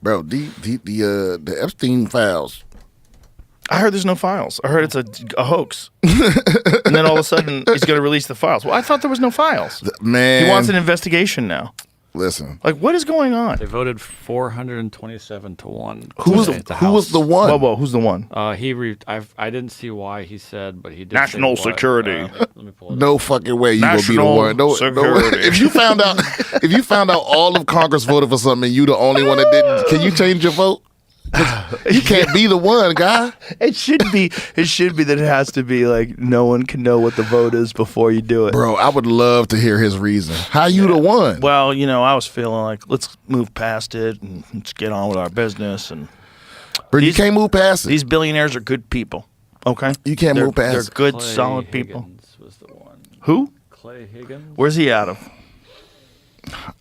Bro, the Epstein files. I heard there's no files. I heard it's a hoax. And then all of a sudden, he's going to release the files. Well, I thought there was no files. Man. He wants an investigation now. Listen. Like, what is going on? They voted 427 to 1. Who was the one? Whoa, who's the one? I didn't see why he said, but he did National say what. security. Let me pull it No up. fucking way you National gonna be the one. security. If you found out all of Congress voted for something and you the only one that didn't, can you change your vote? You can't be the one, guy. It should be that it has to be like no one can know what the vote is before you do it. Bro, I would love to hear his reason. How you the one? Well, I was feeling like let's move past it and let's get on with our business. And Bro, you can't move past it. These billionaires are good people. Okay, You can't move past They're it. good, Clay solid people. Higgins was the one. Who? Clay Higgins. Where's he out of?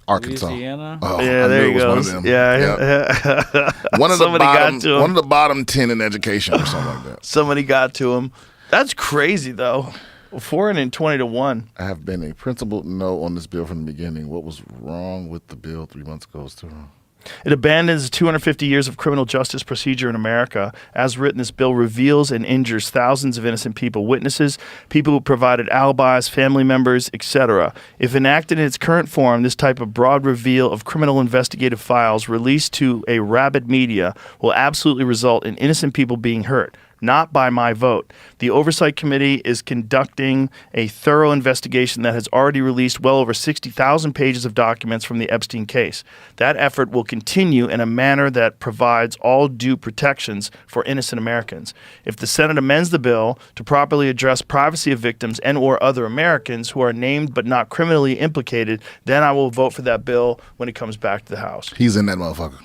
Arkansas. Louisiana? Oh, Yeah, I there knew he it was one goes. of them. Yeah. One of the Somebody got bottom, to him. one of the bottom 10 in education or something like that. Somebody got to him. That's crazy, though. 420 to 1. I have been a principled no on this bill from the beginning. What was wrong with the bill 3 months ago is too wrong. It abandons 250 years of criminal justice procedure in America. As written, this bill reveals and injures thousands of innocent people, witnesses, people who provided alibis, family members, etc. If enacted in its current form, this type of broad reveal of criminal investigative files released to a rabid media will absolutely result in innocent people being hurt. Not by my vote. The Oversight Committee is conducting a thorough investigation that has already released well over 60,000 pages of documents from the Epstein case. That effort will continue in a manner that provides all due protections for innocent Americans. If the Senate amends the bill to properly address privacy of victims and or other Americans who are named but not criminally implicated, then I will vote for that bill when it comes back to the House. He's in that motherfucker.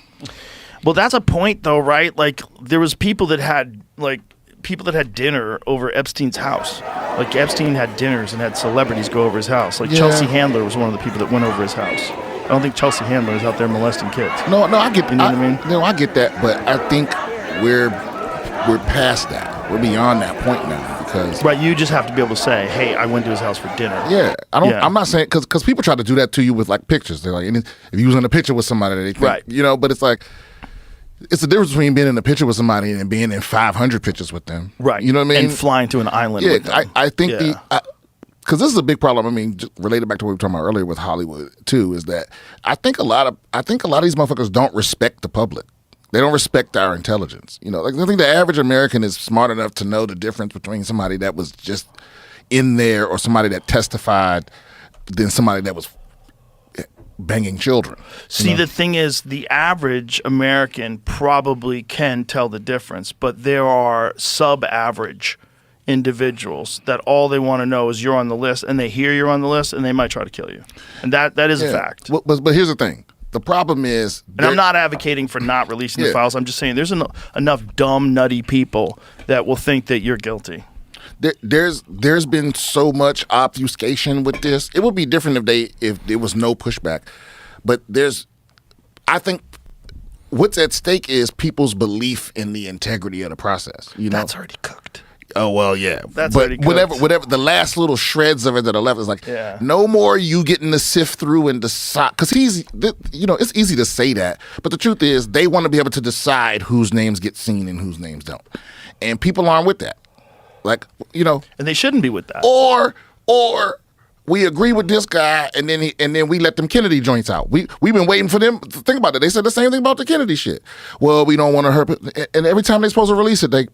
Well, that's a point, though, right? Like, there was people that had dinner over Epstein's house. Like, Epstein had dinners and had celebrities go over his house. Like, Yeah. Chelsea Handler was one of the people that went over his house. I don't think Chelsea Handler is out there molesting kids. No, I get. You know what I mean? No, I get that, but I think we're past that. We're beyond that point now because. Right, you just have to be able to say, hey, I went to his house for dinner. Yeah, I don't. Yeah. I'm not saying because people try to do that to you with like pictures. They're like, if you was in a picture with somebody, they think, Right. But it's like. It's the difference between being in a picture with somebody and being in 500 pictures with them. Right. You know what I mean? And flying to an island with them. I think because this is a big problem. I mean, just related back to what we were talking about earlier with Hollywood too, is that I think a lot of these motherfuckers don't respect the public. They don't respect our intelligence. Like I think the average American is smart enough to know the difference between somebody that was just in there or somebody that testified than somebody that was banging children. See, the thing is, the average American probably can tell the difference, but there are sub-average individuals that all they want to know is you're on the list, and they hear you're on the list, and they might try to kill you. And that is a fact. But here's the thing. The problem is... And I'm not advocating for not releasing the files. I'm just saying there's enough dumb, nutty people that will think that you're guilty. There's been so much obfuscation with this. It would be different if there was no pushback. But I think what's at stake is people's belief in the integrity of the process. That's already cooked. Oh well, yeah. That's but already cooked. whatever the last little shreds of it that are left is like, no more you getting to sift through and decide. Because it's easy to say that, but the truth is they want to be able to decide whose names get seen and whose names don't, and people aren't with that. Like, and they shouldn't be with that. Or we agree with this guy, and then we let them Kennedy joints out. We've been waiting for them to think about it. They said the same thing about the Kennedy shit. Well, we don't want to hurt it. And every time they're supposed to release it, they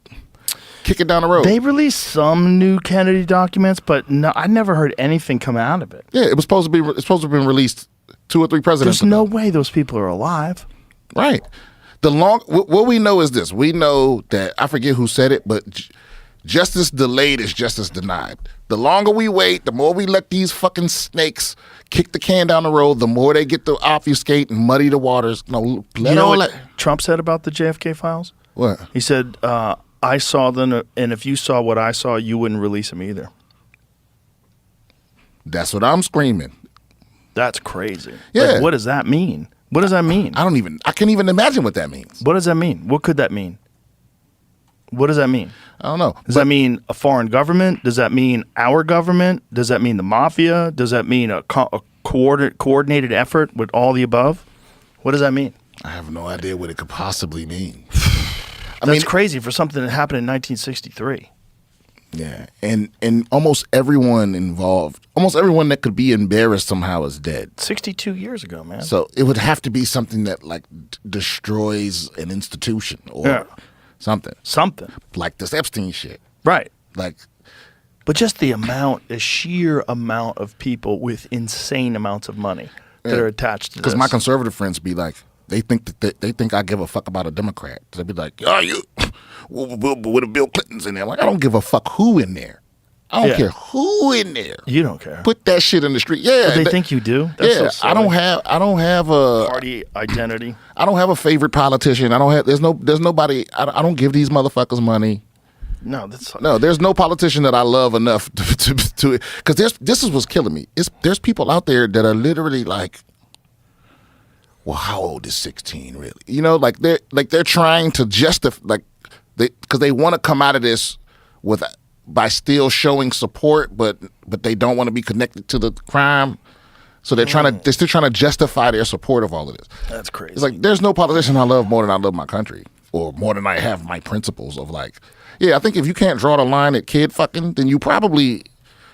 kick it down the road. They released some new Kennedy documents, but no, I never heard anything come out of it. Yeah, it's supposed to have been released 2 or 3 presidents There's no way those people are alive. Right. What we know is this. We know that, I forget who said it, but justice delayed is justice denied. The longer we wait, the more we let these fucking snakes kick the can down the road, the more they get to obfuscate and muddy the waters. No, You know what Trump said about the JFK files? What? He said, I saw them, and if you saw what I saw, you wouldn't release them either. That's what I'm screaming. That's crazy. Yeah. Like, what does that mean? What does that mean? I can't even imagine what that means. What does that mean? What could that mean? What does that mean? I don't know. Does that mean a foreign government? Does that mean our government? Does that mean the mafia? Does that mean a coordinated effort with all the above? What does that mean? I have no idea what it could possibly mean. That's crazy for something that happened in 1963. Yeah, and almost everyone involved, almost everyone that could be embarrassed somehow is dead. 62 years ago, man. So it would have to be something that like destroys an institution or something. Something. Like this Epstein shit. Right. Like, but just the sheer amount of people with insane amounts of money that are attached to this. Because my conservative friends be like, they think I give a fuck about a Democrat. They'd be like, oh, you, with the Bill Clintons in there. I'm like, I don't give a fuck who in there. I don't care who in there. You don't care. Put that shit in the street. Yeah. But they think you do? That's so I don't have a party identity. I don't have a favorite politician. There's nobody, I don't give these motherfuckers money. No, there's no politician that I love enough to because this is what's killing me. There's people out there that are literally like, well, how old is 16 really? You know, like they're trying to justify because they want to come out of this by still showing support, but they don't want to be connected to the crime. So they're still trying to justify their support of all of this. That's crazy. It's like there's no politician I love more than I love my country, or more than I have my principles of like. Yeah, I think if you can't draw the line at kid fucking, then you probably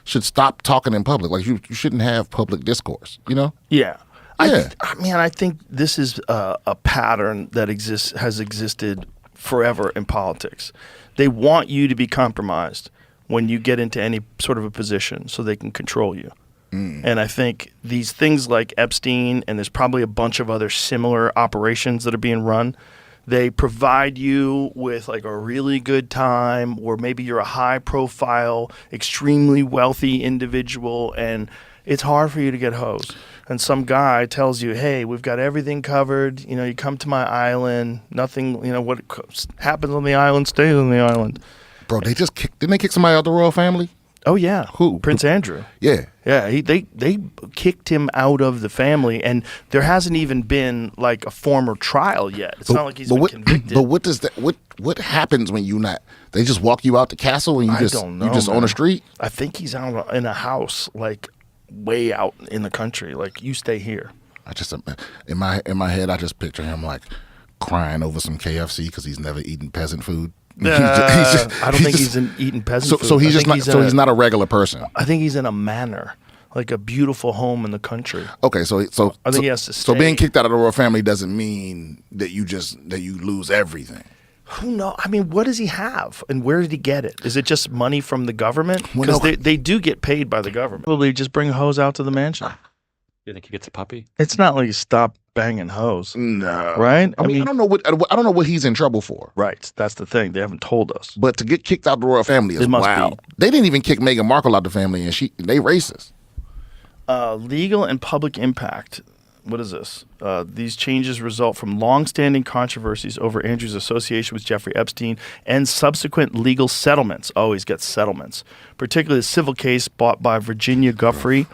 should stop talking in public. Like you shouldn't have public discourse. You know? Yeah. Yeah. I think this is a pattern that has existed forever in politics. They want you to be compromised when you get into any sort of a position so they can control you. And I think these things like Epstein, and there's probably a bunch of other similar operations that are being run, they provide you with like a really good time, or maybe you're a high profile, extremely wealthy individual, and it's hard for you to get hosed. And some guy tells you, hey, we've got everything covered. You know, you come to my island, nothing, you know, what happens on the island stays on the island. Bro, didn't they kick somebody out the royal family? Oh, yeah. Who? Prince Andrew. Yeah. Yeah, they kicked him out of the family, and there hasn't even been like a formal trial yet. It's not like he's been convicted. But what does that? What happens when you not? They just walk you out the castle and you don't know, on the street? I think he's out in a house, like way out in the country. Like, you stay here. I just in my head, I just picture him like crying over some KFC because he's never eaten peasant food. I don't think he's eating peasant food. So he's just not. So he's not a regular person. I think he's in a manor, like a beautiful home in the country. Okay, so I think he has to stay. So being kicked out of the royal family doesn't mean that you lose everything. Who knows? I mean, what does he have, and where did he get it? Is it just money from the government? Because they do get paid by the government. Probably just bring hoes out to the mansion. You think he gets a puppy? It's not like you stop banging hoes. No, right? I mean, I don't know what he's in trouble for. Right, that's the thing. They haven't told us. But to get kicked out the royal family is wild. They didn't even kick Meghan Markle out the family, and they racist. Legal and public impact. What is this? These changes result from long-standing controversies over Andrew's association with Jeffrey Epstein and subsequent legal settlements. Oh, he's got settlements. Particularly the civil case brought by Virginia Guffey,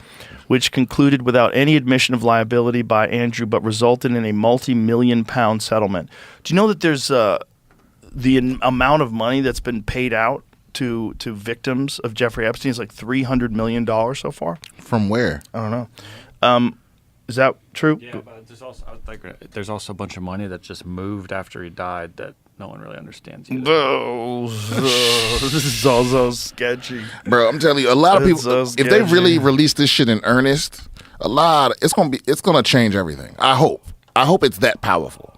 which concluded without any admission of liability by Andrew, but resulted in a multi-million-pound settlement. Do you know that there's the amount of money that's been paid out to victims of Jeffrey Epstein is like $300 million so far? From where? I don't know. Is that true? Yeah, but there's also a bunch of money that just moved after he died that no one really understands either. This is all so sketchy. Bro, I'm telling you, a lot of people, if they really release this shit in earnest, it's gonna change everything. I hope it's that powerful.